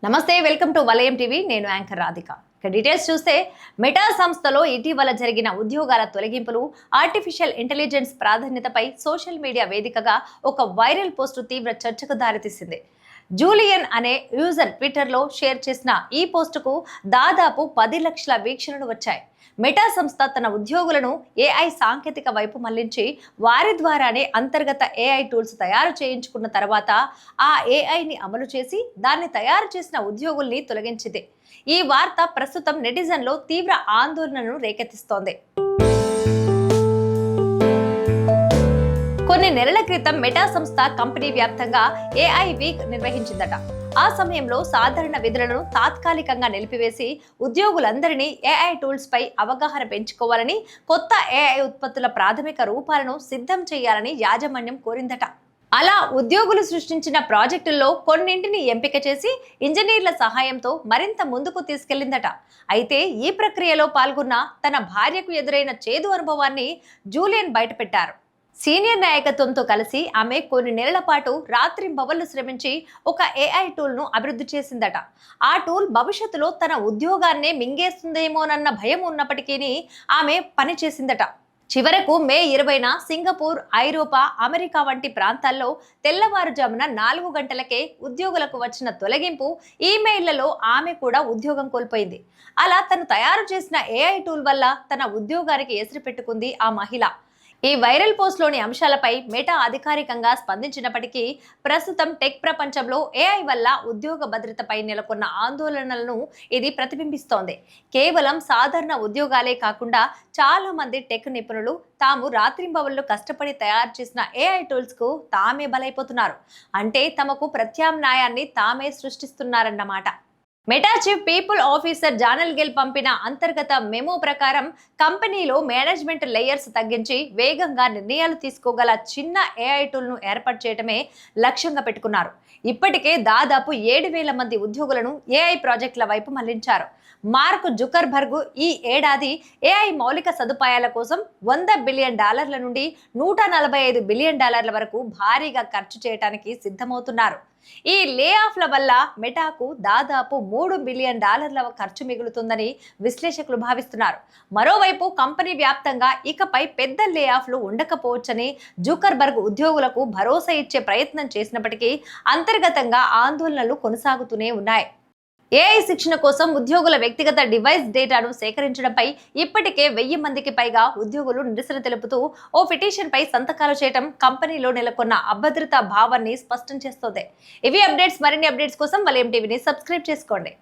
నమస్తే, welcome to వలయం TV. నేను యాంకర్ రాధిక. ఇక డీటెయిల్స్ చూస్తే, మెటా సంస్థలో ఇటీవల జరిగిన ఉద్యోగాల తొలగింపులు, ఆర్టిఫిషియల్ ఇంటెలిజెన్స్ ప్రాధాన్యతపై సోషల్ మీడియా వేదికగా ఒక వైరల్ పోస్టు తీవ్ర చర్చకు దారితీసింది. జూలియన్ అనే యూజర్ ట్విట్టర్లో షేర్ చేసిన ఈ పోస్టుకు దాదాపు 10 లక్షల వీక్షణలు వచ్చాయి. మెటా సంస్థ తన ఉద్యోగులను ఏఐ సాంకేతిక వైపు మళ్లించి వారి ద్వారానే అంతర్గత ఏఐ టూల్స్ తయారు చేయించుకున్న తర్వాత ఆ ఏఐని అమలు చేసి దాన్ని తయారు చేసిన ఉద్యోగుల్ని తొలగించింది. ఈ వార్త ప్రస్తుతం నెటిజన్లో తీవ్ర ఆందోళనను రేకెత్తిస్తోంది. కొన్ని నెలల క్రితం మెటా సంస్థ కంపెనీ వ్యాప్తంగా ఏఐ వీక్ నిర్వహించిందట. ఆ సమయంలో సాధారణ విధులను తాత్కాలికంగా నిలిపివేసి ఉద్యోగులందరినీ ఏఐ టూల్స్ పై అవగాహన పెంచుకోవాలని, కొత్త ఏఐ ఉత్పత్తుల ప్రాథమిక రూపాలను సిద్ధం చేయాలని యాజమాన్యం కోరిందట. అలా ఉద్యోగులు సృష్టించిన ప్రాజెక్టుల్లో కొన్నింటిని ఎంపిక చేసి ఇంజనీర్ల సహాయంతో మరింత ముందుకు తీసుకెళ్లిందట. అయితే ఈ ప్రక్రియలో పాల్గొన్న తన భార్యకు ఎదురైన చేదు అనుభవాన్ని జూలియన్ బయటపెట్టారు. సీనియర్ నాయకత్వంతో కలిసి ఆమె కొన్ని నెలల పాటు రాత్రింబవళ్లు శ్రమించి ఒక ఏఐ టూల్ను అభివృద్ధి చేసిందట. ఆ టూల్ భవిష్యత్తులో తన ఉద్యోగాన్నే మింగేస్తుందేమోనన్న భయం ఉన్నప్పటికీ ఆమె పనిచేసిందట. చివరకు మే 20న సింగపూర్, ఐరోపా, అమెరికా వంటి ప్రాంతాల్లో తెల్లవారుజామున 4 గంటలకే ఉద్యోగులకు వచ్చిన తొలగింపు ఈమెయిళ్లలో ఆమె కూడా ఉద్యోగం కోల్పోయింది. అలా తను తయారు చేసిన ఏఐ టూల్ వల్ల తన ఉద్యోగానికి ఎసిరి పెట్టుకుంది ఆ మహిళ. ఈ వైరల్ పోస్ట్లోని అంశాలపై మెటా అధికారికంగా స్పందించినప్పటికీ ప్రస్తుతం టెక్ ప్రపంచంలో ఏఐ వల్ల ఉద్యోగ భద్రతపై నెలకొన్న ఆందోళనలను ఇది ప్రతిబింబిస్తోంది. కేవలం సాధారణ ఉద్యోగాలే కాకుండా చాలా మంది టెక్ నిపుణులు తాము రాత్రింబవళ్లు కష్టపడి తయారు చేసిన ఏఐ టూల్స్కు తామే బలైపోతున్నారు. అంటే తమకు ప్రత్యామ్నాయాన్ని తామే సృష్టిస్తున్నారన్నమాట. Meta chief people officer Janelle Gale పంపిన అంతర్గత మెమో ప్రకారం కంపెనీలో మేనేజ్మెంట్ లేయర్స్ తగ్గించి వేగంగా నిర్ణయాలు తీసుకోగల చిన్న ఏఐ టూల్ను ఏర్పాటు చేయడమే లక్ష్యంగా పెట్టుకున్నారు. ఇప్పటికే దాదాపు 7,000 మంది ఉద్యోగులను ఏఐ ప్రాజెక్టుల వైపు మళ్లించారు. మార్క్ జుకర్బర్గ్ ఈ ఏడాది ఏఐ మౌలిక సదుపాయాల కోసం $100 బిలియన్ నుండి $145 బిలియన్ వరకు భారీగా ఖర్చు చేయడానికి సిద్ధమవుతున్నారు. ఈ లే ఆఫ్ల వల్ల మెటాకు దాదాపు $3 బిలియన్ ఖర్చు మిగులుతుందని విశ్లేషకులు భావిస్తున్నారు. మరోవైపు కంపెనీ వ్యాప్తంగా ఇకపై పెద్ద లే ఆఫ్లు ఉండకపోవచ్చని జుకర్బర్గ్ ఉద్యోగులకు భరోసా ఇచ్చే ప్రయత్నం చేసినప్పటికీ అంతర్గతంగా ఆందోళనలు కొనసాగుతూనే ఉన్నాయి. ఏఐ శిక్షణ కోసం ఉద్యోగుల వ్యక్తిగత డివైస్ డేటాను సేకరించడంపై ఇప్పటికే 1000 మందికి పైగా ఉద్యోగులు నిరసన తెలుపుతూ ఓ పిటిషన్పై సంతకాలు చేయడం కంపెనీలో నెలకొన్న అభద్రతా భావాన్ని స్పష్టం చేస్తోంది. ఇవి అప్డేట్స్. మరిన్ని అప్డేట్స్ కోసం వలయం టీవీని సబ్స్క్రైబ్ చేసుకోండి.